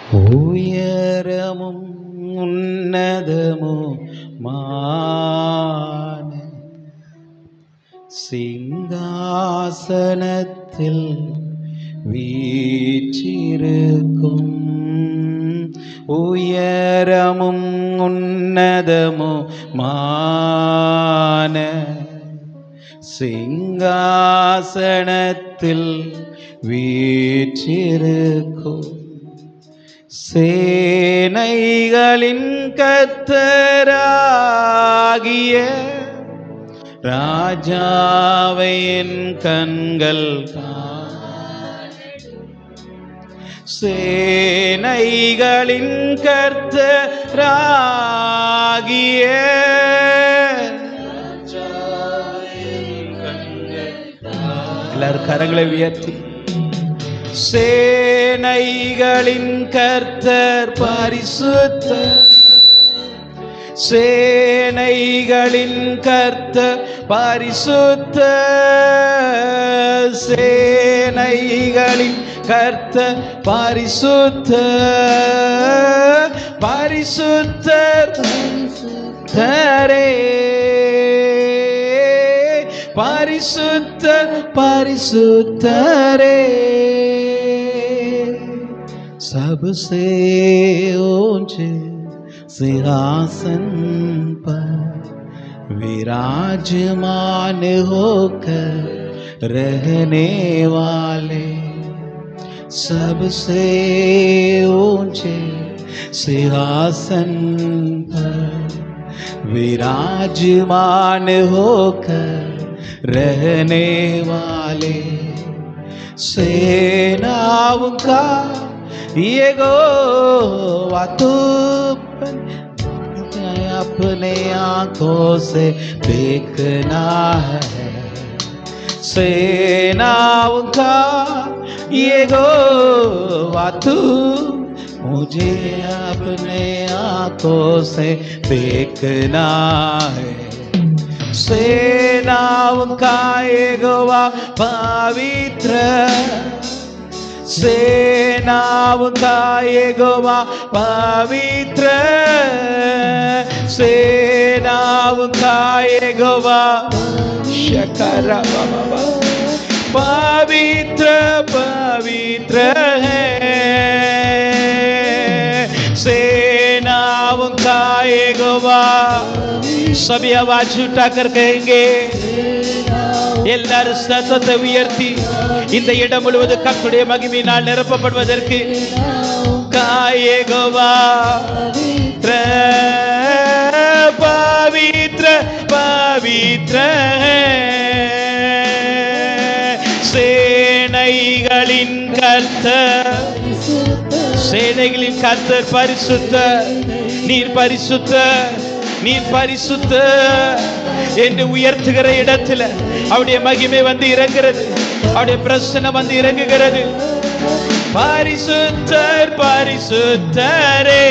உயரமும் உன்னதமுமான சிங்காசனத்தில் வீற்றிருக்கும் உயரமும் உன்னதமுமான சிங்காசனத்தில் வீற்றிருக்கும் சேனைகளின் கர்த்தராகிய ராஜாவை என் கண்கள் சேனைகளின் கர்த்தராகிய எல்லாரும் கரங்களை உயர்த்தி சேனைகளின் கர்த்தர் பரிசுத்தர் சேனைகளின் கர்த்தர் பரிசுத்தர் சேனைகளின் கர்த்தர் பரிசுத்தர் பரிசுத்தர் பரிசுத்தர் பரிசுத்தரே सबसे ऊंचे सिंहासन पर विराजमान होकर रहने वाले सबसे ऊंचे सिंहासन पर विराजमान होकर रहने वाले सेनाओं का यहोवा तू अपने आंखों से देखना है सेनाओं का यहोवा तू मुझे अपने आंखों से देखना है सेनाओं का यहोवा पवित्र सेनाओं का यहोवा पवित्र सेनाओं का यहोवा शकरा पवित्र पवित्र है सेनाओं का यहोवा सभी आवाज उठाकर कहेंगे எல்லாரும் சத்தத்தை உயர்த்தி இந்த இடம் முழுவதும் கர்த்தருடைய மகிமையினால் நிரப்பப்படுவதற்கு யெகோவா பவித்ர பவித்ர சேனைகளின் கர்த்தர் சேனைகளின் கர்த்தர் பரிசுத்தர் நீர் பரிசுத்தர் நீர் பரிசுத்தர் என்று உயர்த்துகிற இடத்துல அவருடைய மகிமை வந்து இறங்குகிறது அவருடைய பிரசன்னம் வந்து இறங்குகிறது பரிசுத்தர் பரிசுத்தரே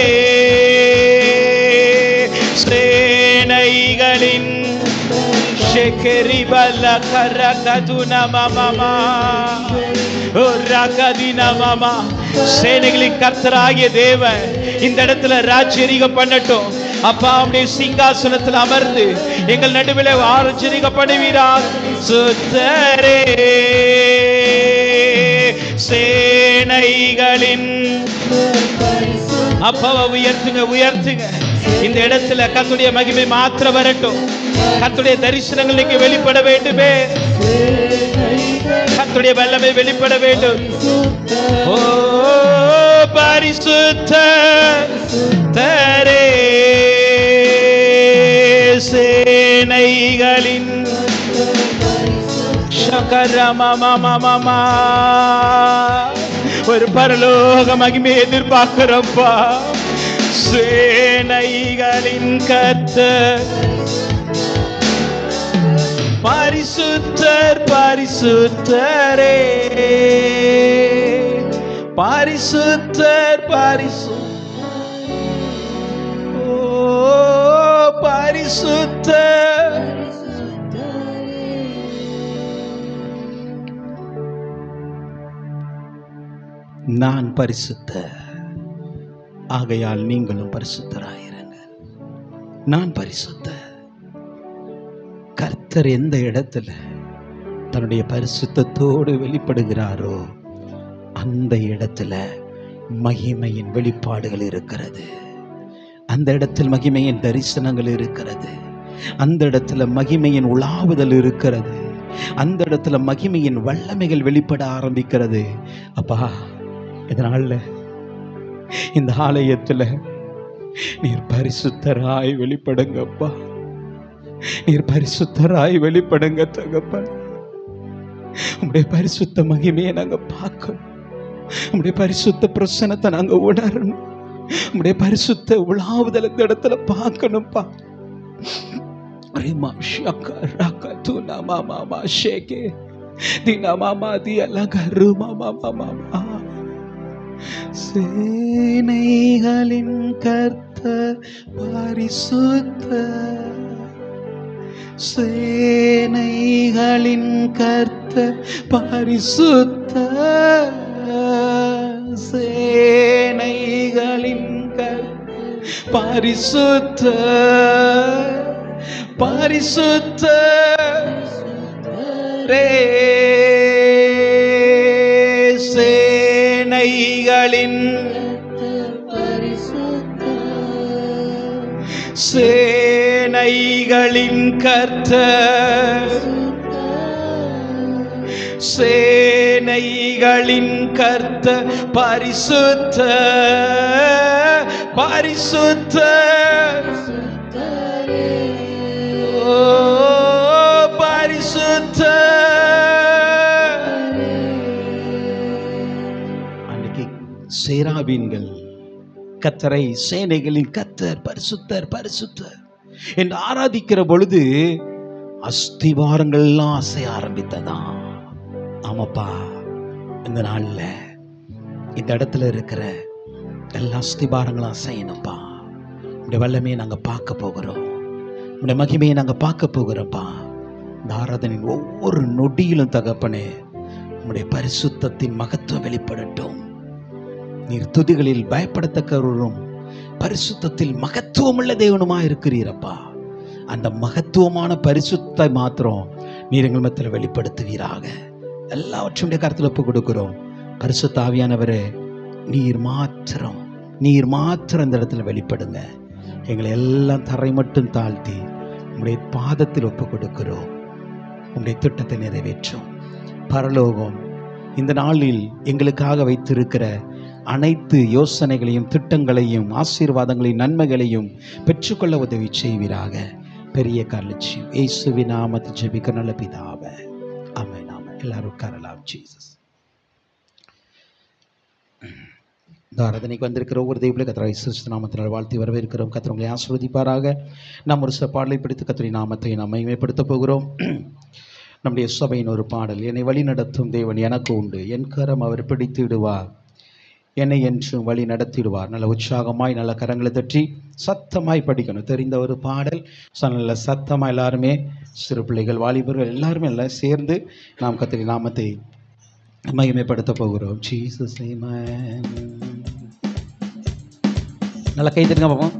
சேனைகளின் ஷெகரி பல கரகதுனா மாமா ஓ ரகதினா மாமா சேனைகளின் கர்த்தராகிய தேவன் இந்த இடத்துல ராஜ்யரீகம் பண்ணட்டும் அப்பா உம்முடைய சிங்காசனத்தில் அமர்ந்து எங்கள் நடுவில் ஆராதனை பண்ணுவீராக சுத்தரே சேனைகளின் அப்பாவை உயர்த்துங்க உயர்த்துங்க இந்த இடத்துல கர்த்தருடைய மகிமை மாத்திர வரட்டும் கர்த்தருடைய தரிசனங்கள் இங்கே வெளிப்பட வேண்டுமே கர்த்தருடைய வல்லமை வெளிப்பட வேண்டும் ஓ பரிசுத்தரே சேனைகளின் சகரமமமமமா ஒரு பரலோக மகிமை எதிர்பார்க்கிறப்பா சேனைகளின் கர்த்தர் பரிசுத்தர் பரிசுத்தரே பரிசுத்தர் பரிசுத்தர் ஓ பரிசுத்தர் நான் பரிசுத்தர் ஆகையால் நீங்களும் பரிசுத்தராயிருங்கள், நான் பரிசுத்தர். கர்த்தர் எந்த இடத்துல தன்னுடைய பரிசுத்தத்தோடு வெளிப்படுகிறாரோ அந்த இடத்துல மகிமையின் வெளிப்பாடுகள் இருக்கிறது. அந்த இடத்தில் மகிமையின் தரிசனங்கள் இருக்கிறது. அந்த இடத்துல மகிமையின் உலாவுதல் இருக்கிறது. அந்த இடத்துல மகிமையின் வல்லமைகள் வெளிப்பட ஆரம்பிக்கிறது. அப்பா, இதனால இந்த ஆலயத்துல நீர் பரிசுத்தராய் வெளிப்படுங்கப்பா, நீர் பரிசுத்தராய் வெளிப்படுங்க தகப்பன். உம்முடைய பரிசுத்த மகிமையை நாங்க பார்க்கணும். உம்முடைய பரிசுத்த பிரசன்னத்தை நாங்க உணரணும். உம்முடைய பரிசுத்த உலாவுதல் இந்த இடத்துல பார்க்கணும்ப்பா. சேனைகளின் கர்த்தர் பரிசுத்தர், சேனைகளின் கர்த்தர் பரிசுத்தர், சேனைகளின் கர்த்தர் பரிசுத்தர், பரிசுத்தரே. சேனைகளின் சேனைகளின் கர்த்தர், சேனைகளின் கர்த்தர் பரிசுத்தர், பரிசுத்தர், ஓ பரிசுத்தர். அன்னைக்கு சேராபீன்கள் கர்த்தரை சேனைகளின் கர்த்தர் பரிசுத்தர் பரிசுத்தர் என்று ஆராதிக்கிற பொழுது அஸ்திவாரங்கள்லாம் அசைய ஆரம்பித்ததான். ஆமாப்பா, இந்த நாள்ல இந்த இடத்துல இருக்கிற எல்லா அஸ்திபாரங்களும் அசையணும்ப்பா. உடைய வல்லமையை நாங்க பார்க்க போகிறோம், உடைய மகிமையை நாங்க பார்க்க போகிறோம்ப்பா. இந்த ஆராதனையின் ஒவ்வொரு நொடியிலும் தகப்பனே உடைய பரிசுத்தத்தின் மகத்துவம் வெளிப்படட்டும். நீர் துதிகளில் பயப்படத்தக்கவரும் பரிசுத்தத்தில் மகத்துவமுள்ள தேவனுமா இருக்கிறீரப்பா. அந்த மகத்துவமான பரிசுத்தை மாத்திரம் நீர் எங்கள் மத்தியில் வெளிப்படுத்துவீராக. எல்லாவற்றையும் கருத்தில் ஒப்பு கொடுக்கிறோம். பரிசுத்த ஆவியானவரே, நீர் மாத்திரம் இந்த இடத்துல வெளிப்படுங்க. எங்களை எல்லாம் தரை மட்டும் தாழ்த்தி உங்களுடைய பாதத்தில் ஒப்பு கொடுக்கிறோம். உங்களுடைய திட்டத்தை நிறைவேற்றும். பரலோகம் இந்த நாளில் எங்களுக்காக வைத்திருக்கிற அனைத்து யோசனைகளையும் திட்டங்களையும் ஆசீர்வாதங்களையும் நன்மைகளையும் பெற்றுக்கொள்ள உதவி செய்வீராக. பெரிய காலட்சியம் இயேசுவின் நாமத்தில் ஜெபிக்க நல்ல பிதாவே, ஆமென். ஆமென். எல்லாரும் உட்காரலாம். ஜீசஸ். இந்த ஆராதனைக்கு வந்திருக்கிற ஒவ்வொரு தெய்வங்களை கர்த்தர் இயேசு நாமத்தினால் வாழ்த்தி வரவேற்கிறோம். கர்த்தர் உங்களை ஆசீர்வதிப்பாராக. நாம் ஒரு சில பாடலை பிடித்து கர்த்தரின் நாமத்தை நாம் மகிமைப்படுத்த போகிறோம். நம்முடைய சபையின் ஒரு பாடல், என்னை வழி நடத்தும் தேவன் எனக்கு உண்டு, என் கரம் அவர் பிடித்திடுவார், என்னை என்றும் வழி நடத்திடுவார். நல்ல உற்சாகமாய் நல்ல கரங்களை தட்டி சத்தமாய் படிக்கணும். தெரிந்த ஒரு பாடல். நல்ல சத்தமாக எல்லாருமே, சிறு பிள்ளைகள், வாலிபர்கள் எல்லாருமே எல்லாம் சேர்ந்து நாம் கர்த்தரின் நாமத்தை மகிமைப்படுத்த போகிறோம். ஜீசஸ் நல்லா கை தட்டுங்க பாப்போம்.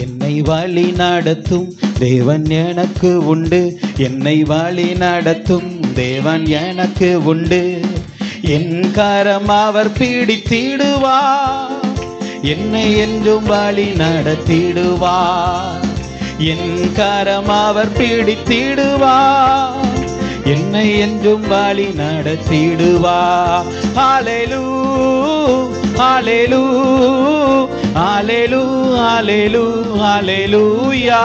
என்னை வழி நடத்தும் தேவன் எனக்கு உண்டு, என்னை வழி நடத்தும் தேவன் எனக்கு உண்டு, என் கரம் அவர் பிடித்திடுவார், என்னை என்றும் வழி நடத்திடுவார், என் கரம் அவர் பிடித்திடுவார், என்னை என்றும் வழி நடத்திடுவார். ஹல்லேலூயா, hallelujah, hallelujah, hallelujah,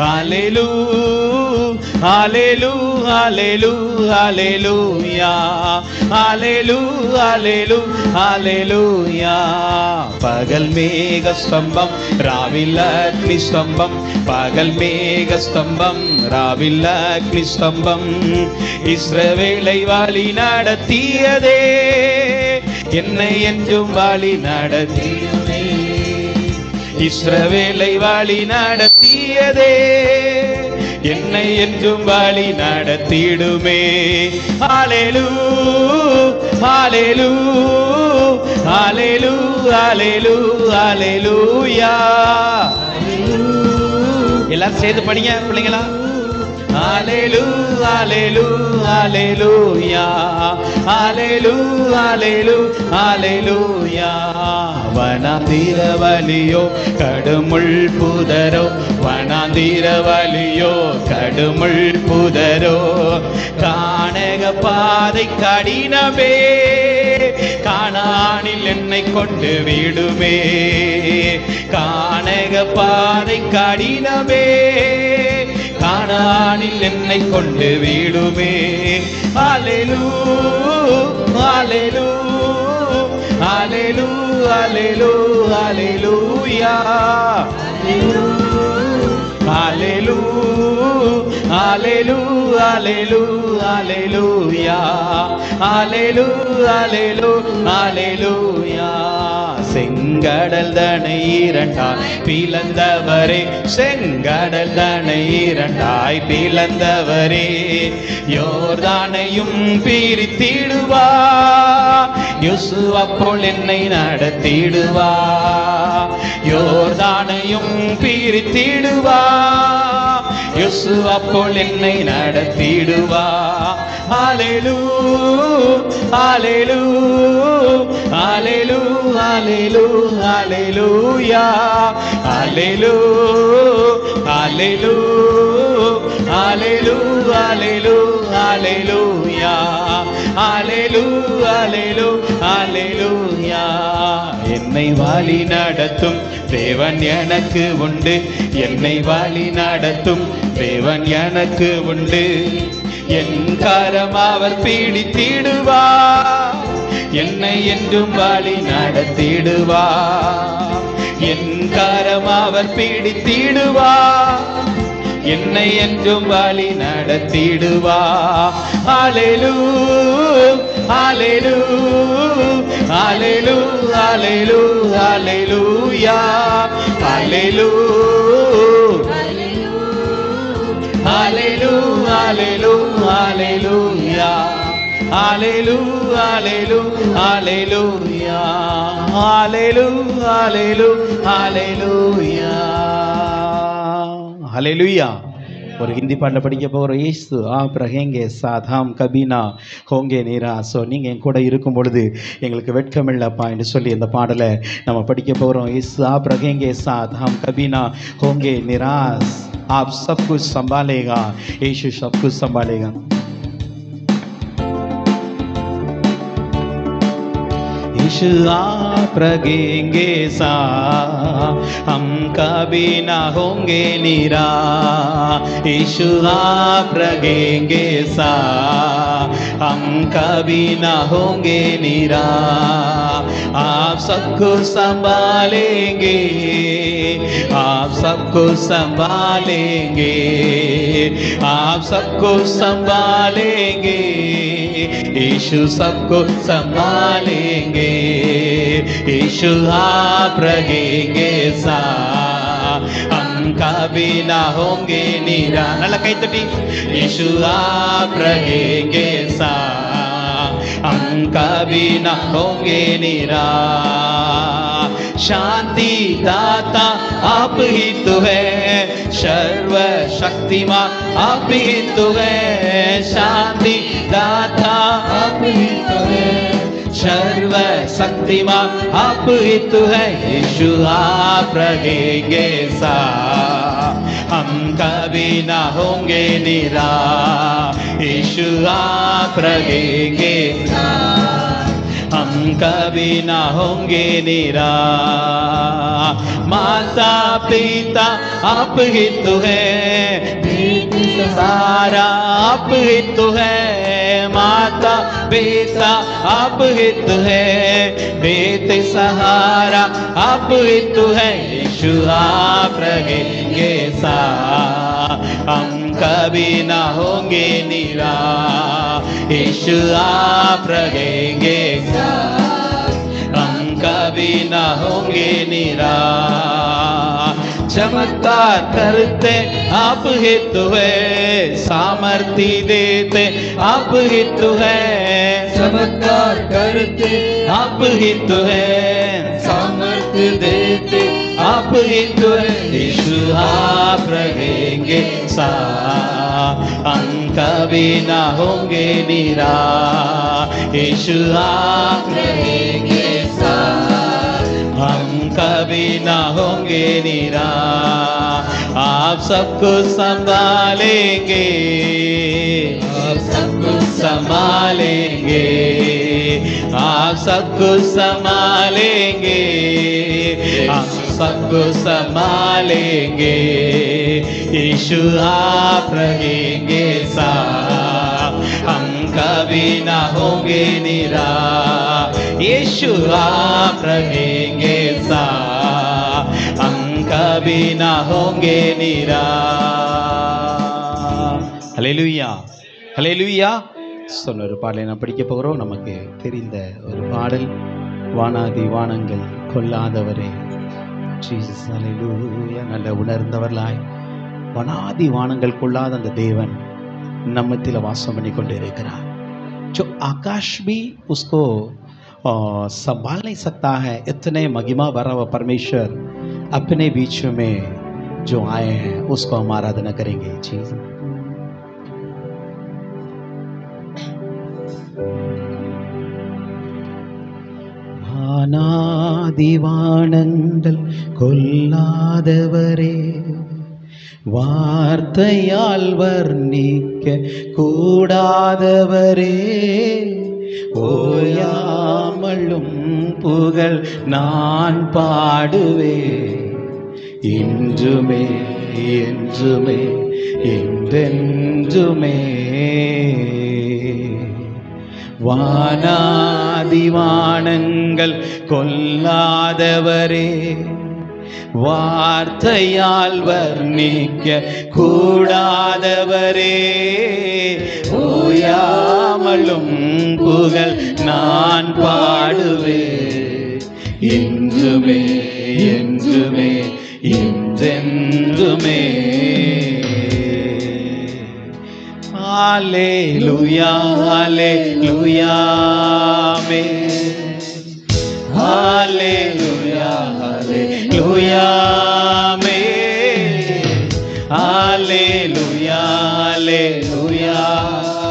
hallelujah, hallelujah, hallelujah, hallelujah, ஹல்லேலூயா. பகல் மேக ஸ்தம்பம், ராவில் அக்னி ஸ்தம்பம், பகல் மேக ஸ்தம்பம், ராவில் அக்னி ஸ்தம்பம், இஸ்ரவேலை வழி நடத்தியதே, என்னை என்றும் வழி நடத்தியதே, இஸ்ரவேலை வழி நடத்தியதே, என்னை என்னை என்றும் வழி நடத்திடுமே. ஹalleluya ஹalleluya ஹalleluya ஹalleluya. எல்லாரும் சேர்ந்து படிங்க பிள்ளைங்களா. ஹalleluya ஹalleluya ஹalleluya ஹalleluya ஹalleluya. வனாந்திர வழியோ கடுமுள் புதரோ, வனாந்திர வழியோ கடுமுள் புதரோ, கானக பாதை கடினமே, கானானில் என்னை கொண்டு விடுமே. கானக பாதை கடினமே, கானானில் என்னை கொண்டு விடுமே. ஹalleluya ஹalleluya ஹalleluya ஹalleluya ஹalleluya ஹalleluya ஹalleluya ஹalleluya ஹalleluya. செங்கடல் தனை இரண்டாய் பிளந்தவரே, செங்கடல் தனை இரண்டாய் பிளந்தவரே, யோர்தானையும் பிரித்திடுவா, யோசுவா போல் என்னை நடத்திடுவா. யோர்தானையும் பிரித்திடுவா, யோசுவா போல் என்னை நடத்திடுவா. ஹalleluya ஹalleluya ஹalleluya ஹalleluya ஹalleluya ஹalleluya ஹalleluya ஹalleluya ஹalleluya ஹalleluya. என்னை வழி நடத்தும் தேவன் எனக்கு உண்டு, என்னை வழி நடத்தும் தேவன் எனக்கு உண்டு. என் கரம் அவர் பிடித்திடுவா, என்னை என்றும் வழி நடத்திடுவா. என் கரம் அவர் பிடித்திடுவா, என்னை என்றும் வழி நடத்திடுவா. ஹalleluya ஹalleluya ஹalleluya ஹalleluya ஹalleluya ஹalleluya ஹalleluya ஹalleluya ஹalleluya ஹalleluya ஹalleluya ஹalleluya. ஒரு ஹிந்தி பாட்டில் படிக்க போகிற இயேசு ஆப் ரஹேங்கே சாத் ஹம் கபி நா ஹோங்கே நிராஸ். ஸோ நீங்கள் என் கூட இருக்கும் பொழுது எங்களுக்கு வெட்கமில்லப்பா என்று சொல்லி இந்த பாடலை நம்ம படிக்க போகிறோம். இயேசு ஆப் ரஹேங்கே சாத் ஹம் கபி நா ஹோங்கே நிராஸ், आप सब कुछ संभालेगा, यीशु सब कुछ संभालेगा. यीशु आप रहेंगे साथ, हम कभी ना होंगे निराश. यीशु आप रहेंगे साथ, हम कभी ना होंगे निराश. आप सबको संभालेंगे, आप सबको संभालेंगे, आप सबको संभालेंगे, यीशु सबको संभालेंगे. यीशु आप रहेंगे साथ, हम कभी ना होंगे निराश. नल्ला कई तटी. यीशु आप रहेंगे साथ, हम कभी ना होंगे निराश. शांति दाता आप ही तो है, सर्व शक्तिमान आप ही तो है. शांति दाता आप ही तो है, सर्व शक्तिमान आप ही तो है. यीशु आप रहेंगे साथ, हम कभी ना होंगे निराश. यीशु आप रहेंगे साथ, हम कभी ना होंगे निराश. माता पिता आप ही तो है, सारा आप ही तो है. माता पिता आप ही तो है, बेटे सहारा आप ही तो है. यीशु आप रहेंगे साथ, हम कभी ना होंगे निराश. यीशु आप रहेंगे साथ, हम कभी ना होंगे निराश. चमत्कार करते आप ही तो है, सामर्थ्य देते आप ही तो है, चमत्कार करते आप ही तो है, सामर्थ्य देते आप ही तो है। यीशु आप रहेंगे साथ, हम कभी ना होंगे निराश। यीशु आप रहेंगे साथ, हम कभी ना होंगे निराश। आप सबको संभालेंगे, आप सबको संभालेंगे, आप सबको संभालेंगे, आप सबको संभालेंगे। यीशु आप रहेंगे साथ, हम कभी ना होंगे निराश। यीशु आप रहेंगे साथ, हम कभी ना होंगे निराश। ஹல்லேலூயா, ஹல்லேலூயா. சொன்ன ஒரு பாடலை நான் படிக்க போகிறோம். நமக்கு தெரிந்த ஒரு பாடல், வானாதி வானங்கள் கொல்லாதவரே. ஜீசஸ் ஹல்லேலூயா. நல்ல உணர்ந்தவர்களாய் வானாதி வானங்கள் கொள்ளாத அந்த தேவன் நம்மத்தில் வாசம் பண்ணி கொண்டு இருக்கிறார். जो आकाश भी उसको संभाल नहीं सकता है, इतने महिमा भरा हुआ परमेश्वर अपने बीच में जो आए हैं उसको हम आराधना करेंगे। जीसस வானாதிவானங்கள் கொல்லாதவரே, வார்த்தையால் வர்ணிக்க கூடாதவரே, ஓயாமலும் புகழ் நான் பாடுவே, இன்றுமே என்றுமே என்றென்றுமே. வானாதிவானங்கள் கொல்லாதவரே, வார்த்தையால் வர்ணிக்க கூடாதவரே, ஓயாமலும் புகழ் நான் பாடுவே, இன்றுமே என்றுமே என்றென்றுமே. ஹல்லேலூயா, ஹல்லேலூயா, ஆமென். ஹல்லேலூயா, ஹல்லேலூயா, ஆமென். ஹல்லேலூயா, ஹல்லேலூயா,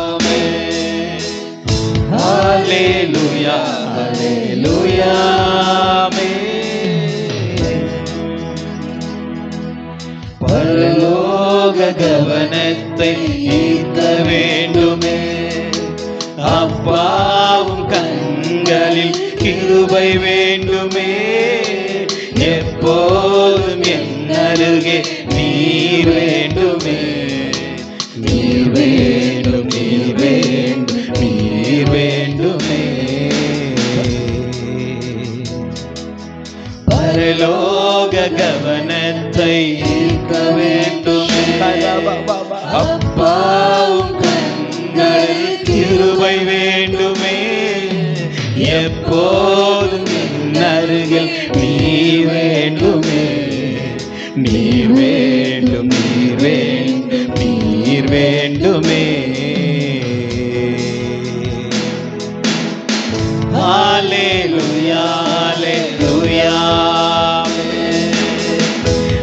ஆமென். ஹல்லேலூயா, ஹல்லேலூயா, ஆமென். பரலோக கவனத்தை ஈர்க்க வேண்டுமே, அப்பாவும் கண்களில் கிருபை வேண்டுமே, எப்போதும் என் அருகே நீர் வேண்டுமே, நீர் வேண்டும், நீர் வேண்டும், நீர் வேண்டுமே. பரலோக கவனத்தை ஈர்க்க வேண்டுமே, அப்பாவும் கண்களில் கிருபை வேண்டுமே, எப்போதும் என் அருகில் நீர் வேண்டுமே, நீர் வேண்டும், நீர் வேண்டும், நீர் வேண்டுமே. ஹல்லேலூயா, hallelujah,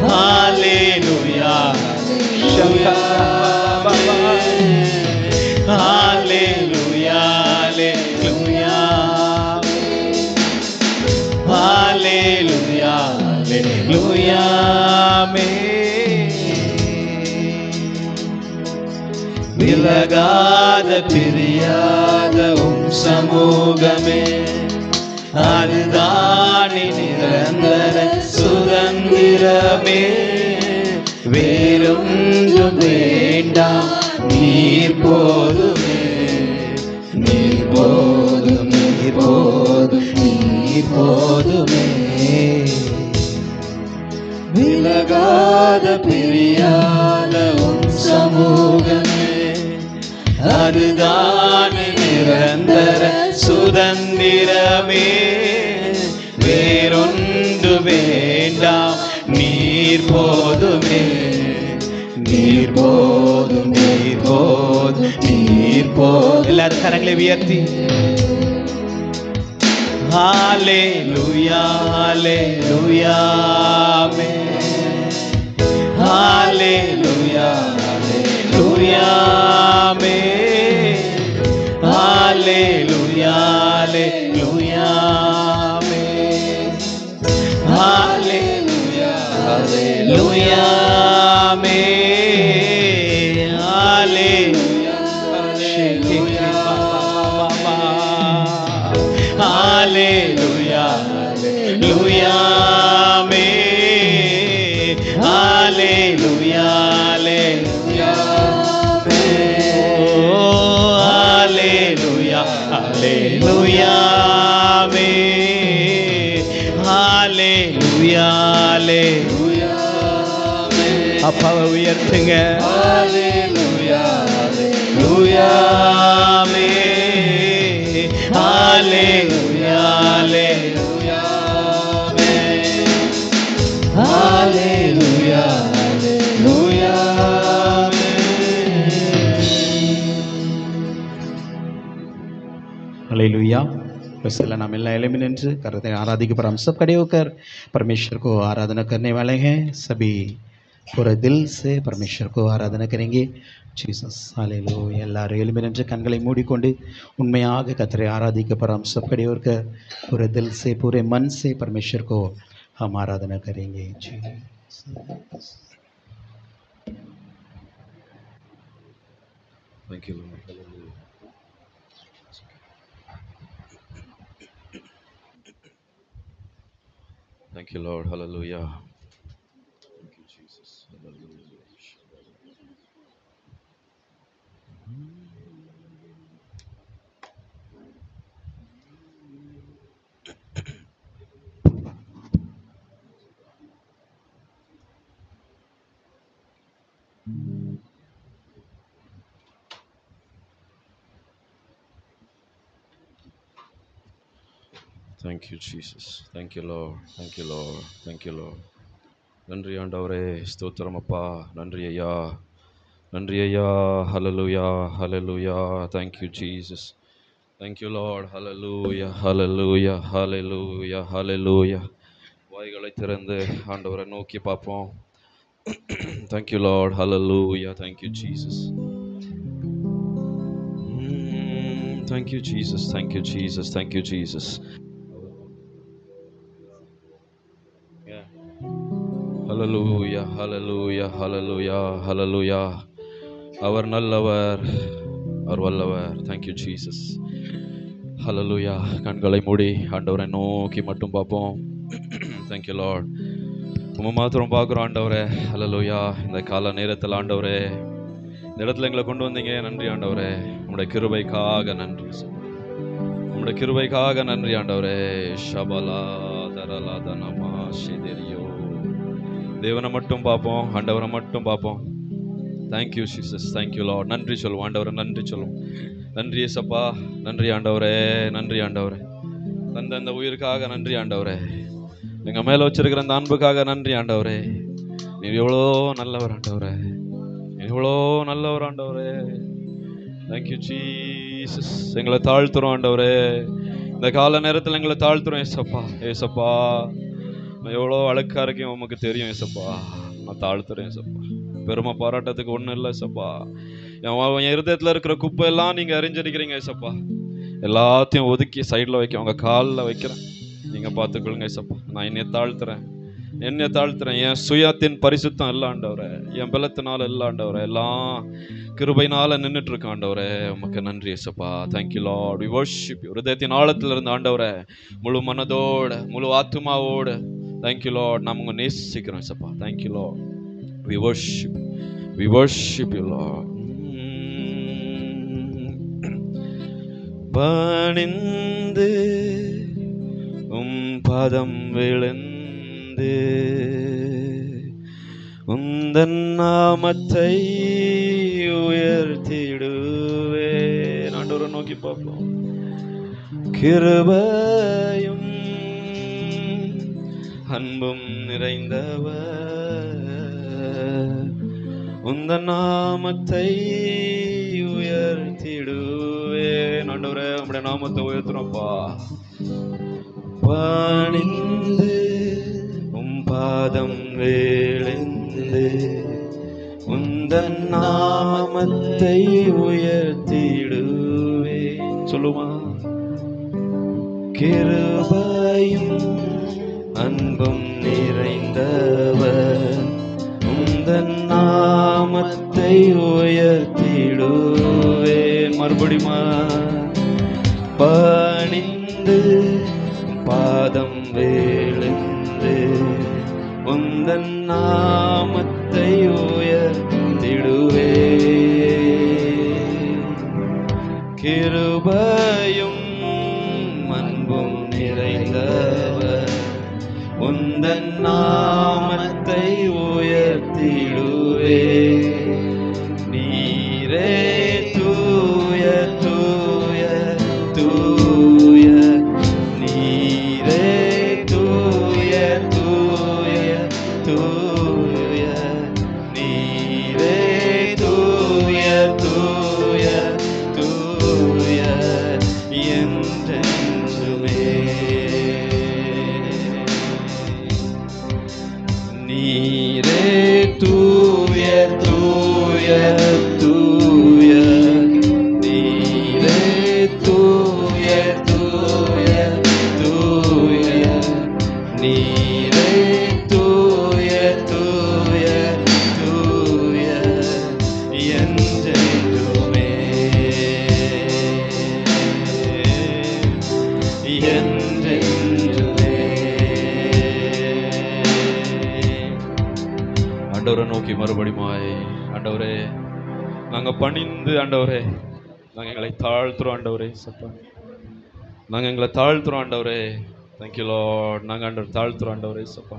hallelujah, hallelujah, hallelujah, hallelujah, ஹல்லேலூயா, விலகாத பிரியாத உம் சமூகமே, அதுதான் நிரந்தர சுதந்திரமே, வேறொன்றும் வேண்டாம், நீர் போதுமே, நீர் போதும், நீர் போதும், நீர் போதுமே. விலகாத பிரியாத உன் சமூகமே, அதுதான் நிரந்தர சுதந்திரமே, வேறொன்று வேண்டாம், நீர் நீர் போதுமே, நீர் போதும், நீர் போதும், நீர் போதும். எல்லாரும் கரங்களை உயர்த்தி ஹalleluya ஹalleluya ஆமென், ஹalleluya ஹalleluya ஆமென், ஹalleluya ஹalleluya ஆமென், ஹalleluya ஹalleluya ஆமென், ஹalleluya Hallelujah, hallelujah, amen. Hallelujah, hallelujah, oh, hallelujah, hallelujah, amen. Hallelujah, hallelujah, amen. அப்பாவை உயர்த்துங்க. Hallelujah, hallelujah, amen. Hallelujah, hallelujah, amen. Hallelujah, hallelujah, amen. Hallelujah. पहले नाम मिलना एलिमिन निன்று करते हैं आराधना के पर हम सब खड़े होकर परमेश्वर को आराधना करने वाले हैं। सभी पूरे दिल से परमेश्वर को आराधना करेंगे। Jesus hallelujah. எல்லாரும் எழும்பி நின்று கண்களை மூடிக்கொண்டு உண்மையாக கர்த்தரை ஆராதிக்க पर हम सब खड़े होकर पूरे दिल से पूरे मन से परमेश्वर को हम आराधना करेंगे। Thank you, Lord. Hallelujah. Thank you, Lord. Hallelujah. Thank you, Jesus. Hallelujah. Thank you, Jesus. Thank you, Lord. Thank you, Lord. Thank you, Lord. நன்றி ஆண்டவரே, ஸ்தோத்திரம் அப்பா, நன்றி ஐயா, நன்றி ஐயா. ஹல்லேலூயா, ஹல்லேலூயா. Thank you, Jesus. Thank you, Lord. Hallelujah, hallelujah, hallelujah, hallelujah. வாய்களை திறந்து ஆண்டவரை நோக்கி பார்ப்போம். Thank you, Lord. Hallelujah. Thank you, Jesus. Thank you, Jesus. Thank you, Jesus. Thank you, Jesus. Yeah. Hallelujah, hallelujah, hallelujah, hallelujah. அவர் நல்லவர், அவர் வல்லவர். Thank you, Jesus. Hallelujah. கண்களை மூடி ஆண்டவரை நோக்கி மட்டும் பார்ப்போம். Thank you, Lord. உம்மை மாத்திரம் பார்க்குறோம் ஆண்டவரே. ஹல்லேலூயா. இந்த கால நேரத்தில் ஆண்டவரே, இந்த இடத்துல எங்களை கொண்டு வந்தீங்க. நன்றி ஆண்டவரே. உம்முடைய கிருபைக்காக நன்றி. உம்முடைய கிருபைக்காக நன்றி ஆண்டவரே. ஷபலா தரலா தனமா ஷிதரியோ. தேவனை மட்டும் பார்ப்போம், ஆண்டவரை மட்டும் பார்ப்போம். Thank you Jesus. Thank you Lord. நன்றி சொல்லுவோம் ஆண்டவரை, நன்றி சொல்லுவோம். நன்றி ஏசப்பா, நன்றி ஆண்டவரே, நன்றி ஆண்டவரே. தந்த அந்த உயிருக்காக நன்றி ஆண்டவரே. எங்க மேல வச்சிருக்கிற அந்த அன்புக்காக நன்றி ஆண்டவரே. நீர் எவ்வளோ நல்லவர் ஆண்டவரே, எவ்வளோ நல்லவர் ஆண்டவரே. Thank you Jesus. எங்களை தாழ்த்துறோம் ஆண்டவரே. இந்த கால நேரத்தில் எங்களை தாழ்த்துறோம் ஏசப்பா. ஏசப்பா, நான் எவ்வளோ அழுக்கா இருக்கேன் உமக்கு தெரியும் ஏசப்பா. நான் தாழ்த்துறேன் ஏசப்பா. பெருமை பாராட்டத்துக்கு ஒன்றும் இல்லை ஏசப்பா. என் இருதயத்தில் இருக்கிற குப்பையெல்லாம் நீங்கள் அறிஞ்சிருக்கிறீங்க ஏசப்பா. எல்லாத்தையும் ஒதுக்கி சைடில் வைக்க உங்கள் காலில் வைக்கிறேன். நீங்கள் பார்த்துக்கொள்ளுங்க ஏசப்பா. நான் என்னை தாழ்த்துறேன். என் சுயத்தின் பரிசுத்தம் இல்லை ஆண்டவரே, என் பலத்தினால இல்லை ஆண்டவரே, எல்லாம் கிருபையினால நின்றுட்டு இருக்க ஆண்டவரே. உமக்கு நன்றி ஏசப்பா. Thank you Lord. We worship you. ஹிருதயத்தின் ஆழத்தில் இருந்து ஆண்டவரே, முழு மனதோட முழு ஆத்துமாவோட தேங்க்யூ லார்ட். நாம் உங்க நேசிக்கிறோம் ஏசப்பா. Thank you Lord. We worship you lord. பணிந்து பதம் விழுந்து உந்தன் நாமத்தை உயர்த்திடுவே. ஆண்டவரை நோக்கி பார்ப்போம். கிருபையும் அன்பும் நிறைந்தவர் உந்தன் நாமத்தை உயர்த்திடுவேன். ஆண்டவரே உம்முடைய நாமத்தை உயர்த்துறோம்ப்பா. பணிந்து உம் பாதம் விழுந்து உந்தன் நாமத்தை உயர்த்திடுவேன். சொல்லுமா? கிருபையும் அன்பும் நிறைந்தவர் உந்தன் நாமத்தை உயர்த்திடுவேன். மறுபடியுமா? பணிந்து பாதம் விழுந்து உந்தன் நாமத்தை உயர்த்திடுவேன். கிருபையும் அன்பும் நிறைந்தவர் உந்தன் நாமத்தை உயர்த்திடுவேன். நீரே தூய தூய தூய, நீரே தூய தூய தூய, நீரே தூய தூய தூய என்றென்றுமே. நீரே தூய தூய தூய, நீரே தூய தூய தூய, நீரே தூய தூய தூய என்றென்றுமே என்றென்றுமே. ஆண்டவரை நோக்கி மறுபடியுமாய், ஆண்டவரே நாங்க பணிந்து, ஆண்டவரே நாங்க எங்களை தாழ்த்துறோம். ஆண்டவரே சப்பா, நாங்க எங்களை தாழ்த்துறோம். ஆண்டவரே தேங்க்யூ லார்ட். நாங்க ஆண்டவர் தாழ்த்துறோம். ஆண்டவரே சப்பா,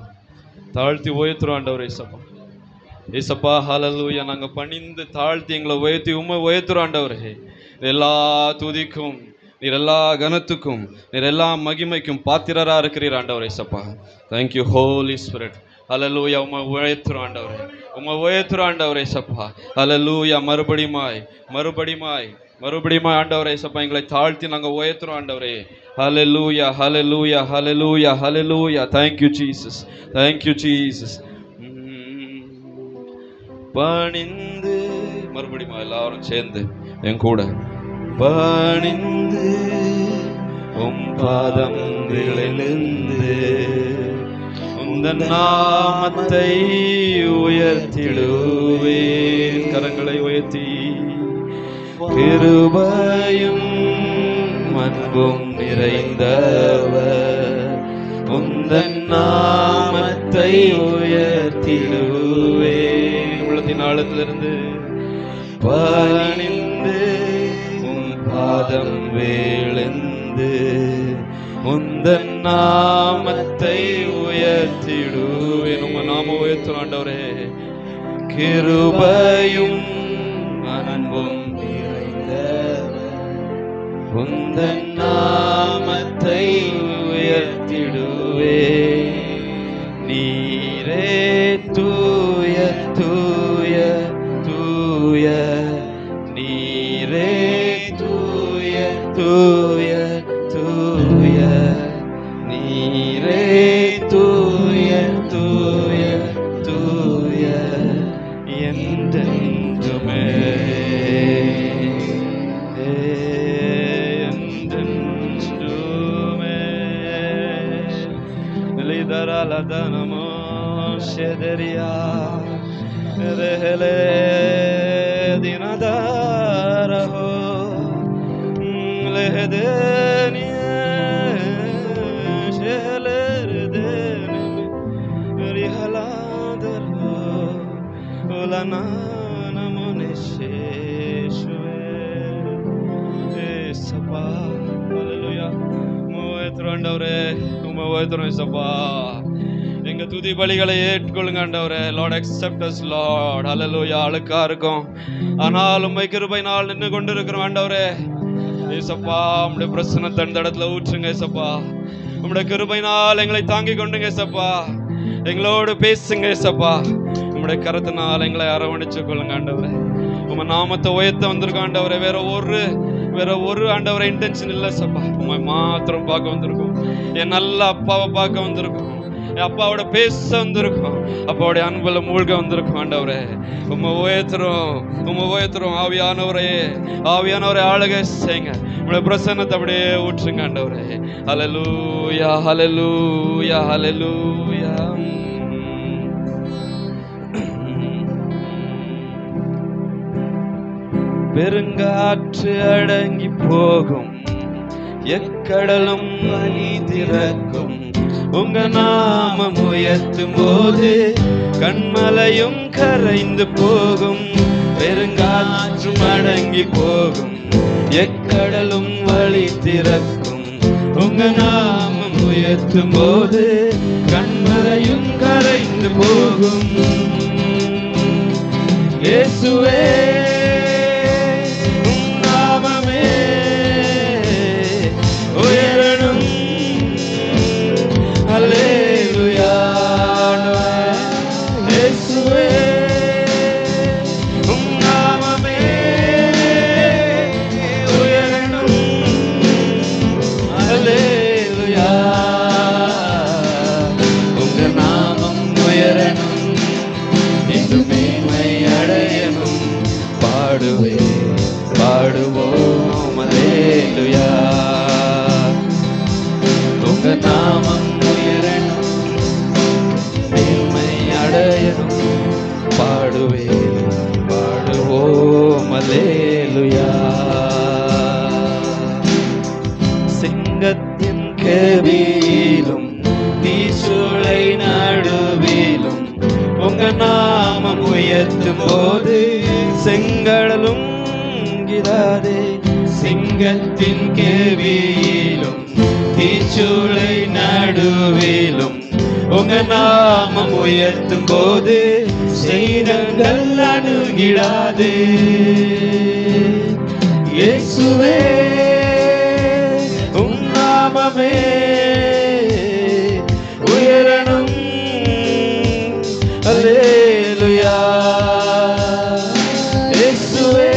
தாழ்த்தி உயர்த்துறோம். ஆண்டவரே சப்பா, ஏசப்பா ஹல்லேலூயா. நாங்க பணிந்து தாழ்த்தி எங்களை உயர்த்தி உம்மை உயர்த்துறோம். ஆண்டவரே எல்லா துதிக்கும் நீர், எல்லா கனத்துக்கும் நீர், எல்லா மகிமைக்கும் பாத்திரரா இருக்கிறீர். ஆண்டவரே சப்பா, தேங்க்யூ ஹோலி ஸ்பிரிட். ஹல்லேலூயா. உம்மை உயர்த்துறோம். ஆண்டவரே உம்மை உயர்த்துறோம். ஆண்டவரே சப்பா, ஹல்லேலூயா. மறுபடியுமாய் மறுபடியுமாய் மறுபடியுமாய் ஆண்டவரே சப்பா, எங்களை தாழ்த்தி நாங்கள் உயர்த்துறோம். ஆண்டவரே hallelujah hallelujah hallelujah hallelujah. Thank you Jesus, thank you Jesus. பணிந்து, மறுபடியும் எல்லாரும் சேர்ந்து என் கூட, பணிந்து உம் பாதம் விழுந்து உந்தன் நாமத்தை உயர்த்திடுவேன். கரங்களை உயர்த்தி, கிருபையும் அன்பும் நிறைந்தவர் உந்தன் நாமத்தை உயர்த்திடுவேன். உள்ளத்தின் ஆழத்திலிருந்து பணிந்து உம் பாதம் விழுந்து உந்தன் நாமத்தை உயர்த்திடுவேன். உங்க நாம உயர்த்தும் ஆண்டவரே. கிருபையும் அன்பும் உந்தன் நாமத்தை உயர்த்திடுவேன். நீரே தூய தூய தூய, நீரே தூய தூய தூய, நீரே தூய தூய தூய என்றென்றுமே என்றென்றுமே. லிதரலதனமோ ஷெதரியா ரெஹலே தினதாரஹோ லஹதனிய ஷெலர்தனி ரிஹலாதரோ உலனானமுனிஷேஷுவே. ஏசப்பா ஹல்லேலூயா. உம்மை ஆண்டவரே, உம்மை உயர்த்துறோம் ஏசப்பா. எங்க துதி பலிகளை ஏற்றுக்கொள்ளுங்க ஆண்டவரே. Lord accept us Lord. Hallelujah. அழுக்கா இருக்கும், ஆனால் உம்மை கிருபையினால் நின்று கொண்டு இருக்கிறோம் ஆண்டவரே. ஏசப்பா உம்முடைய பிரசன்னத்தை அந்த இடத்துல ஊற்றுங்க ஏசப்பா. உம்முடைய கிருபையினால் எங்களை தாங்கி கொண்டுங்க ஏசப்பா. எங்களோடு பேசுங்க ஏசப்பா. உம்முடைய கரத்தினால் எங்களை அரவணைச்சு கொள்ளுங்க ஆண்டவரே. உங்க நாமத்தை உயர்த்த வந்திருக்க ஆண்டவரே. வேற ஒரு ஆண்டவரை இன்டென்ஷன் இல்லை சப்பா. உண்மை மாத்திரம் பார்க்க வந்திருக்கோம். என் நல்ல அப்பாவை பார்க்க வந்திருக்கோம். என் அப்பாவோட பேச வந்திருக்கோம். அப்பாவுடைய அன்புல மூழ்க வந்திருக்கோம் ஆண்டவரே. உம்மை உயர்த்துறோம். ஆவியானவரை ஆளுகை செய்யுங்க. உங்களுடைய பிரசன்னத்தை அப்படியே ஊற்றுங்க ஆண்டவரே. ஹல்லேலூயா, ஹல்லேலூயா, ஹல்லேலூயா. பெருங்காற்று அடங்கி போகும், எக்கடலும் வழி திறக்கும். உங்க நாமம் உயர்த்தும் போது கண்மலையும் கரைந்து போகும். பெருங்காற்றும் அடங்கி போகும், எக்கடலும் வழி திறக்கும். உங்க நாமம் உயர்த்தும் போது கண்மலையும் கரைந்து போகும். இயேசுவே பாடுவோம் அல்லேலூயா. உங்க நாமம் உயரணும், மேன்மை அடையணும். பாடுவோம் அல்லேலூயா. சிங்கத்தின் கேபியிலும் தீசூளை நடுவிலும் உங்க நாமம் உயர்த்தும் போது செங்கடலும் சிங்கத்தின் கேவியிலும் தீச்சூளை நடுவிலும் உங்க நாமம் உயர்த்தும் போது செய்தங்கள் அணுகிடாது. இயேசுவே உம் நாமமே உயரணும். அல்லேலூயா. இயேசுவே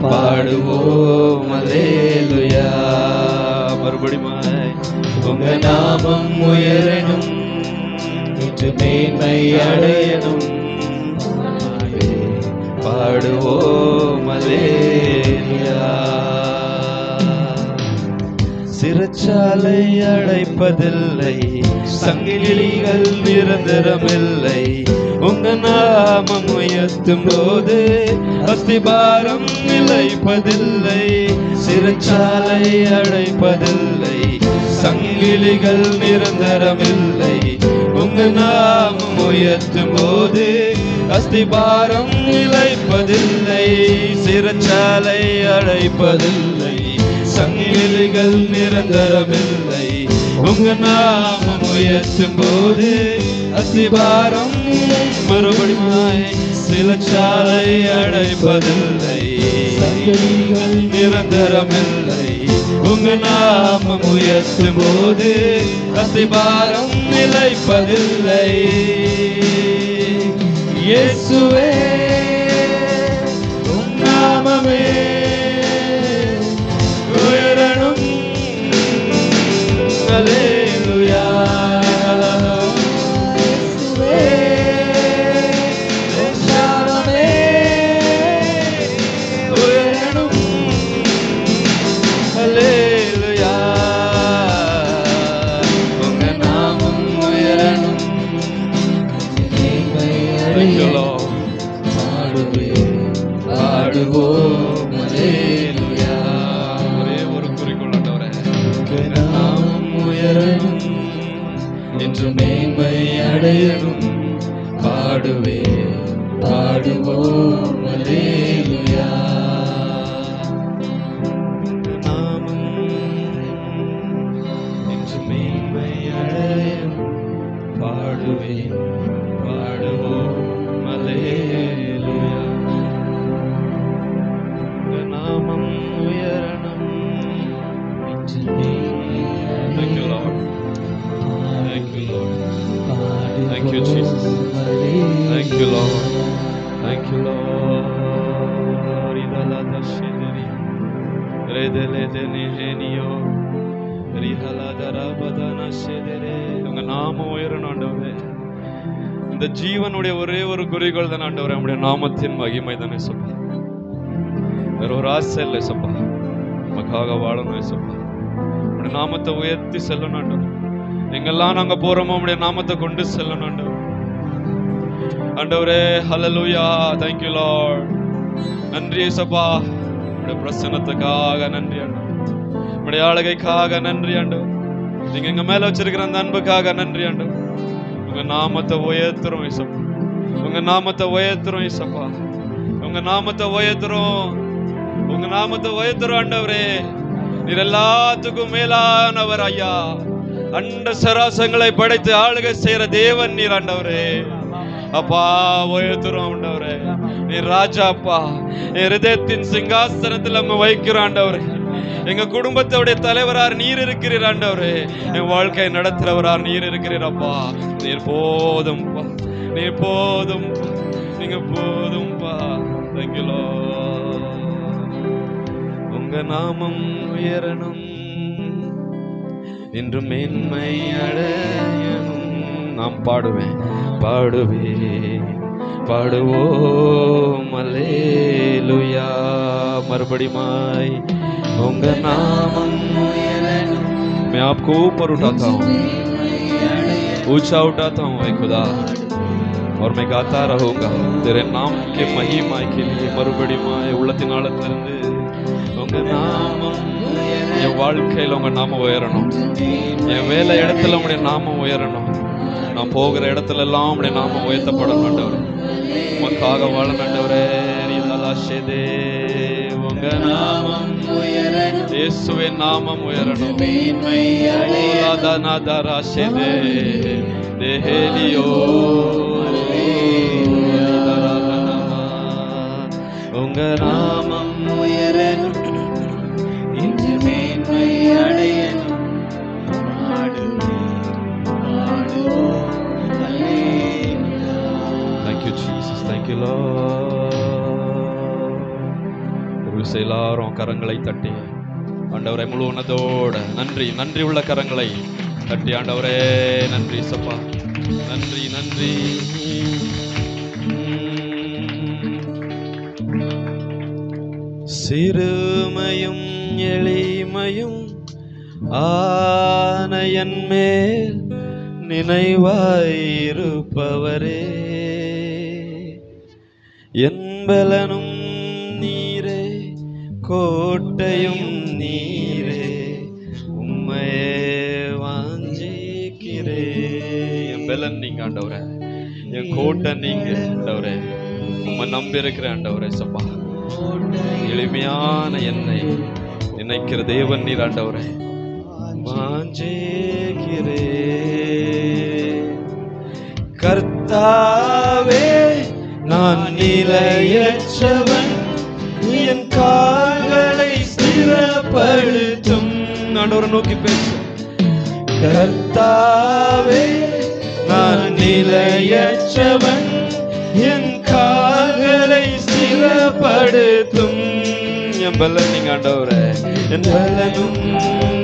பாடுவோம் அல்லேலூயா. மறுபடியும் உங்க நாமம் உயரணும், இன்று மேன்மை அடையணும். பாடுவோம் அல்லேலூயா. சிறைச்சாலை அடைப்பதில்லை, சங்கிலிகள் நிரந்தரமில்லை. உங்க நாமம் உயர்த்தும் போது அஸ்திபாரம் நிலைப்பதில்லை. சிறைச்சாலை அடைப்பதில்லை, சங்கிலிகள் நிரந்தரமில்லை. உங்க நாமம் உயர்த்தும் போது அஸ்திபாரம் நிலைப்பதில்லை. சிறைச்சாலை அடைப்பதில்லை, சங்கிலிகள் நிரந்தரமில்லை. உங்க நாமம் உயர்த்தும் போது அஸ்திபாரம் மறுபடியும் சிறைச்சாலை அடைப்பதில்லை, சங்கிலிகள் நிரந்தரமில்லை. உங்க நாமம் உயர்த்தும் போது அஸ்திபாரம் நிலைப்பதில்லை. இயேசுவே உம் நாமமே உயரணும். அல்லேலூயா. ஒரே ஒரு குறிக்கோள் ஆண்டவரே, நாமம் உயரணும், என்று மேன்மை அடையணும். பாடுவோம் அல்லேலூயா. நாமம் என்று மேன்மை அடையணும். Thank you, Lord. Thank you, Lord. உங்க நாமம் உயரணும் ஆண்டவரே. இந்த ஜீவனுடைய ஒரே ஒரு குறிக்கோள் தான் ஆண்டவரே, நம்முடைய நாமத்தின் மகிமை தானே சப்பா. வேற ஒரு ஆசை இல்லை சப்பா, நமக்காக வாழணும் சப்பா. உடைய நாமத்தை உயர்த்தி செல்லணும் ஆண்டவர். எங்கெல்லாம் நாங்க போறோமோ உடைய நாமத்தை கொண்டு செல்லணும் ஆண்டவர். ஆண்டவரே ஹல்லேலூயா. Thank you Lord. நன்றி சப்பா, உடைய பிரசன்னத்துக்காக நன்றி ஆண்டவர். உடைய ஆளுகைக்காக நன்றி ஆண்டவர். நீங்க எங்க மேல வச்சிருக்கிற அந்த அன்புக்காக நன்றி ஆண்டவர். உங்க நாமத்தை உயர்த்துறோம் இசப்பா, உங்க நாமத்தை உயர்த்துறோம் இசப்பா, உங்க நாமத்தை உயர்த்துறோம், உங்க நாமத்தை உயர்த்துறோம் ஆண்டவரே. நீர் எல்லாத்துக்கும் மேலானவர் ஐயா. அண்ட சராசங்களை படைத்து ஆளுகை செய்யற தேவன் நீர் ஆண்டவரே. அப்பா உயர்த்துறோம் ஆண்டவரே. நீர் ராஜா அப்பா. என் ஹிருதயத்தின் சிங்காசனத்தில் நம்ம வைக்கிறோம் ஆண்டவரே. எங்க குடும்பத்தோடைய தலைவரார் நீர் இருக்கிறீர் ஆண்டவரே. என் வாழ்க்கை நடத்துறவரார் நீர் இருக்கிறீர் அப்பா. நீர் போதும்பா, நீர் போதும்பா, நீங்க போதும்பா. Thank you Lord. உங்க நாமம் உயரணும், இன்று மேன்மை அடையணும். நாம் பாடுவேன், பாடுவேன், பாடுவோம் அல்லேலூயா. மறுபடியுமாய் उनका नाम मैं आपको ऊपर उठाता हूँ, ऊंचा उठाता हूँ ऐ खुदा, और मैं गाता रहूंगा तेरे नाम के महिमा के लिए. மறுபடி மாய் உள்ளத்தின் ஆழத்திலிருந்து உங்க நாமம் என் வாழ்க்கையில் உங்க நாமம் உயரணும். என் வேலை இடத்துல உங்களுடைய நாமம் உயரணும். நான் போகிற இடத்துல எல்லாம் உங்களுடைய நாமம் உயர்த்தப்படணும் ஆண்டவரே. உமக்காக வாழ ஆண்டவரே. உங்க நாமம் உயரணும், இயேசுவின் நாமம் உயரணும். உங்க நாமம் உயரணும், இன்று மேன்மை அடையணும். Thank you Jesus, thank you Lord. எல்லாரும் கரங்களை தட்டி ஆண்டவரை முழு உணர்வோட நன்றி, நன்றி உள்ள கரங்களை தட்டி ஆண்டவரே நன்றி சப்பா, நன்றி நன்றி. சிறுமையும் எளிமையும் ஆனையன் மேல் நினைவாயிருப்பவரே, என்பலனும் நீரே, கோட்டையும் நீரே, உம்மையே வாஞ்சிக்கிறே. என் பலன் நீங்க ஆண்டவரே, என் கோட்டை நீங்க ஆண்டவரே, உம்மை நம்பி இருக்கிற ஆண்டவரே சப்பா. எளிமையான என்னை நினைக்கிற தேவன் நீர் ஆண்டவரே, வாஞ்சிக்கிறே. கர்த்தாவே நான் நிலையற்றவன், என் கால்களை ஸ்திரப்படுத்தும். ஆண்டவரை நோக்கி பேசும். கர்த்தாவே நான் நிலையற்றவன், என் கால்களை ஸ்திரப்படுத்தும். என் பலன் நீங்க ஆண்டவரே, என் பலனும்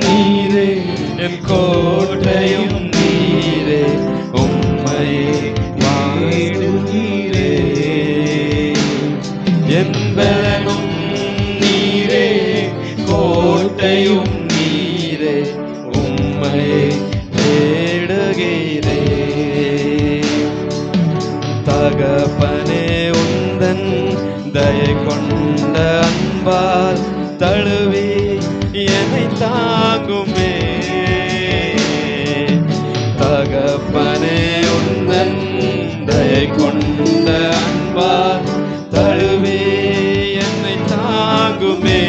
நீரே, என் கோட்டையும் நீரே, உம்மை வாடுகிறே. என் பலனும் நீரே, கோட்டையும் நீரே, உம்மை தேடுகிறே. தகப்பனே உந்தன் தயை கொண்ட அன்பால் தழுவி என்னை தாங்குமே. தகப்பனே உந்தன் தயை கொண்ட அன்பால் தழுவி என்னை தாங்குமே.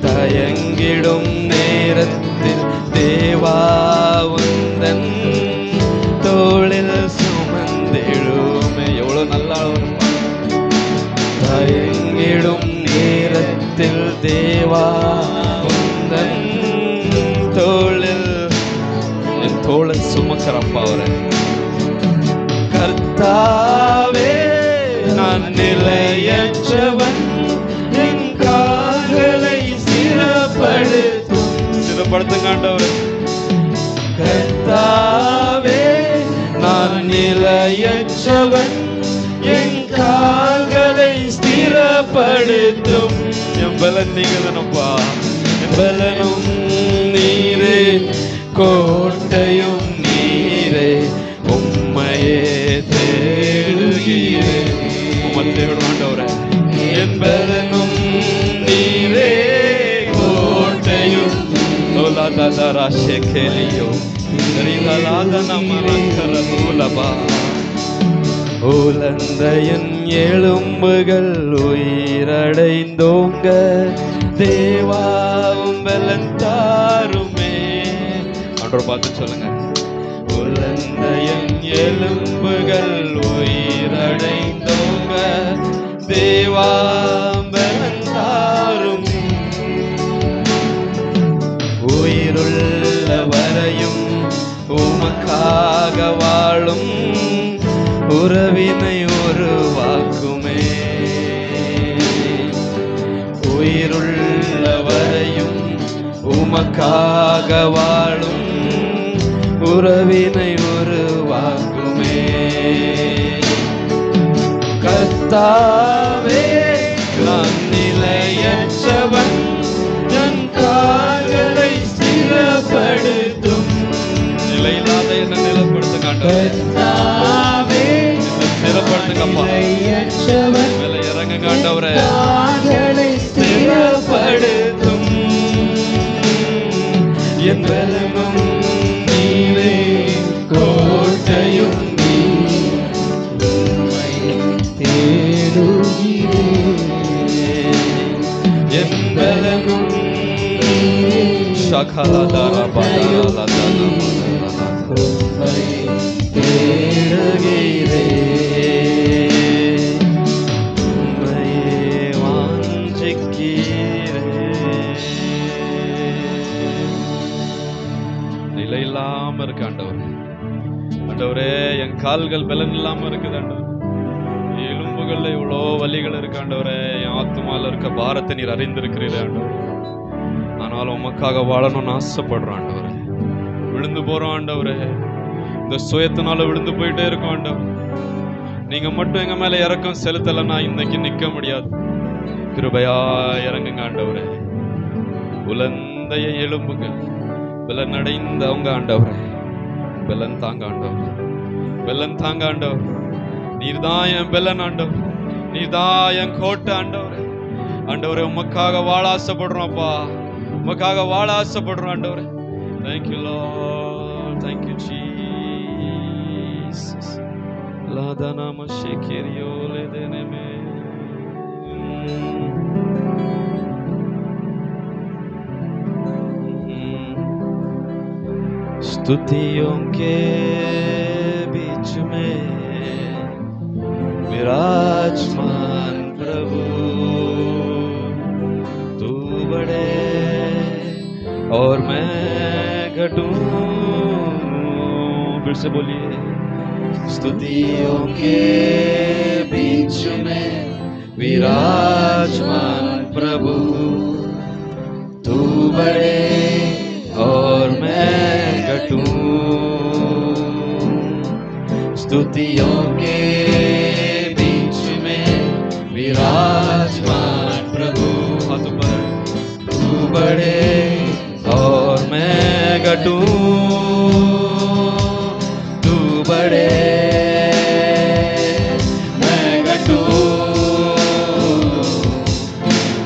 தயங்கிடும் நேரத்தில் தேவா உந்தன் தோளில் சுமந்திடுமே. எவ்வளவு நல்லா தயங்கிடும் நேரத்தில் தேவா உந்தன் தோளில், என் தோளை சுமக்கிறப்பா அவரை, நிலையற்றவன் என் கால்களை ஸ்திரப்படுத்தும். என் பலன் நீங்க தானப்பா, என் பலனும் நீரே, கோட்டையும் நீரே, உம்மையே தேடுகிறேன். உம்மை தேடும் ஆண்டவரே. என் பலனும் நீரே, கோட்டையும் உலந்தையின் எலும்புகள் உயிரடைந்தோங்க, தேவாவும் பலன் தாருமே. ஆண்டவரை பார்த்து சொல்லுங்க. உலந்தையின் எலும்புகள் உயிரடைந்தோங்க, தேவாவும் பலன் தாருமே. உயிருள்ள வரையும் உமக்காக வாழும் உறவினை உருவாக்குமே. உயிருள்ள வரையும் உமக்காக வாழும் உறவினை உருவாக்குமே. கர்த்தாவே நான் நிலையற்றவன், என் கால்களை ஸ்திரப்படுத்தும். நிலையில்லாத என்ன நிலைப்படுத்துங்க ஆண்டவரே, ஸ்திரப்படுத்துங்கப்பா. மேல இறங்குங்க ஆண்டவரே, ஸ்திரப்படுத்தும். என் பலமும் நீரே, கோட்டையும் தேடுகிறேன். என் பலமும் நிலை இல்லாம இருக்கு ஆண்டவரே. ஆண்டவரே, என் கால்கள் பலன் இல்லாம இருக்குது ஆண்டவரே. எலும்புகள்ல இவ்வளோ வலிகள் இருக்கு ஆண்டவரே. என் ஆத்துமால இருக்க பாரத்தை நீர் அறிந்திருக்கிறீரே ஆண்டவரே. ஆனாலும் உமக்காக வாழணும்னு ஆசைப்படுறோம் ஆண்டவரே. விழுந்து போறோம் ஆண்டவரே, இந்த சுயத்தினால விழுந்து போயிட்டே இருக்கோம் ஆண்டவர். நீங்க மட்டும் எங்க மேல இறக்கம் செலுத்தலைன்னா இன்னைக்கு நிக்க முடியாது. கிருபையா இறங்குங்க ஆண்டவரே. உலந்தைய எலும்புகள் பலன் அடைந்தவங்க ஆண்டவரே, பலன் தாங்க ஆண்டவர், பலன் தாங்க ஆண்டவர். நீர்தான் என் பலன் ஆண்டவர், நீர்தான் என் கோட்டை ஆண்டவரே. ஆண்டவரே, உமக்காக வாழ ஆசைப்படுறோம்ப்பா, உமக்காக வாழ ஆசைப்படுறோம் ஆண்டவரே. Thank you Lord, thank you Jesus. La dana ma shekirio le deneme. स्तुतियों के बीच में विराजमान प्रभु, तू बड़े और मैं घटूं. फिर से बोलिए. स्तुतियों के बीच में विराजमान प्रभु, तू बड़े और मैं घटूं. स्तुतियों के बीच में विराजमान प्रभु, तू बड़े और मैं घटूं. तू बड़े मैं घटूं.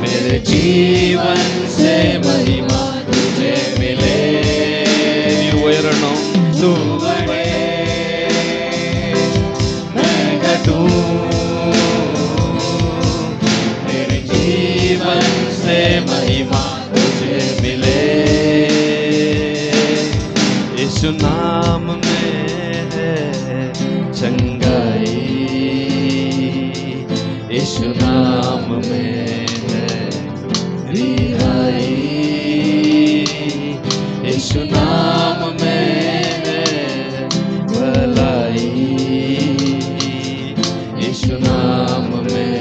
मेरे जीवन से महिमा तुझे मिले. तू बड़े मैं घटूं. मेरे जीवन से महिमा तुझे मिले. यीशु नाम में है चंगाई, यीशु नाम में है रिहाई. यीशु नाम में है भलाई. यीशु नाम में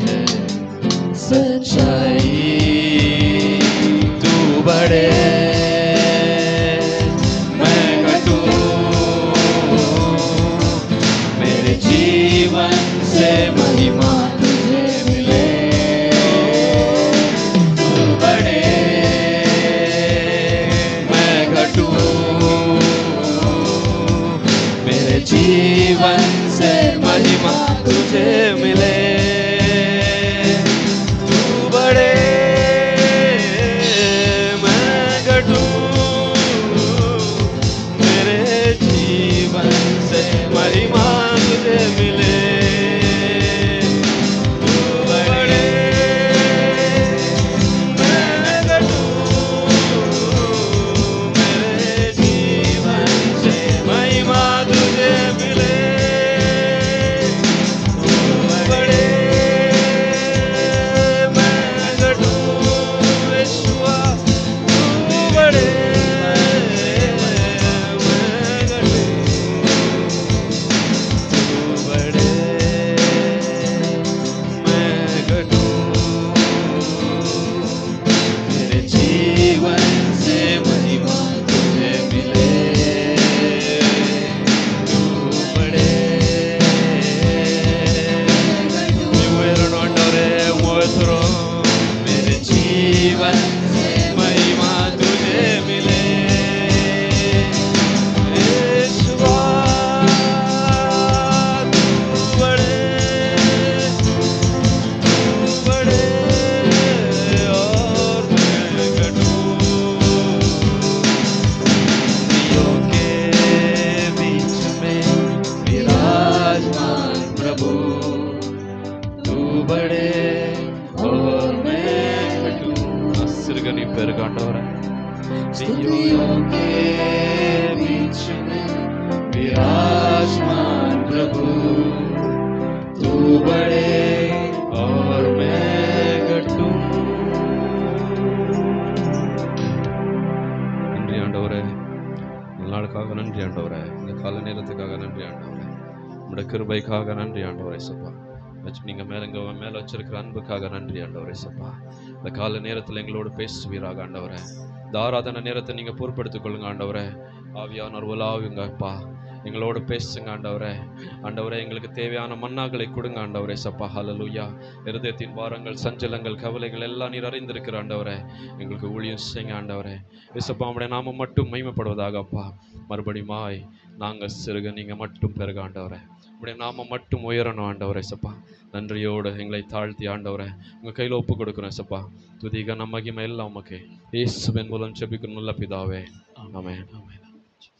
है सच्चाई. तू बड़े मैं घटूं. महिमा तुझे मिले, तू बढ़े मैं घटूं, मेरे जीवन से महिमा तुझे मिले, तू बढ़े मैं घटूं, मेरे जीवन से महिमा तुझे मिले, तू बढ़े मैं घटूं, मेरे जीवन से महिमा तुझे मिले, तू बढ़े मैं घटूं, यीशुआ तू बढ़े स्तुतियों के बीच में विराजमान प्रभु, तू बढ़े और मैं घटूं. நன்றி ஆண்டவரே, இந்த நாளுக்காக நன்றி ஆண்டவரே, இந்த கால நேரத்துக்காக நன்றி ஆண்டவரே, உங்களுடைய கிருபைக்காக நன்றி ஆண்டவரே சப்பா. நீங்க மேல வச்சிருக்கிற அன்புக்காக நன்றி ஆண்டவரே சப்பா. இந்த கால நேரத்தில் எங்களோடு பேசுவீராக ஆண்டவரே. இந்த ஆராதனை நேரத்தை நீங்க பொறுப்படுத்திக் கொள்ளுங்க ஆண்டவரே. ஆவியானவர் உலாவுங்க அப்பா, எங்களோடு பேசுங்க ஆண்டவரே. ஆண்டவரே எங்களுக்கு தேவையான மன்னாக்களை கொடுங்க ஆண்டவரே சப்பா. ஹல்லேலூயா. இருதயத்தின் பாரங்கள், சஞ்சலங்கள், கவலைகள் எல்லாம் நீர் அறிந்திருக்கிற ஆண்டவரே. எங்களுக்கு ஊழியம் செய்யுங்க ஆண்டவரே. இயேசுப்பா உம்முடைய நாமம் மட்டும் மகிமைப்படுவதாக அப்பா. மறுபடியுமாய் நாங்கள் சிறுக நீங்க மட்டும் பெருக ஆண்டவரே. உம்முடைய நாமம் மட்டும் உயரணும் ஆண்டவரே சப்பா. நன்றியோடு எங்களை தாழ்த்தி ஆண்டவரே உங்க கையில் ஒப்பு கொடுக்குறேன் சப்பா. துதிக மகிமை எல்லாம் உமக்கு இயேசுவின் மூலம் ஜெபிக்கும் நல்ல பிதாவே. ஆமென்.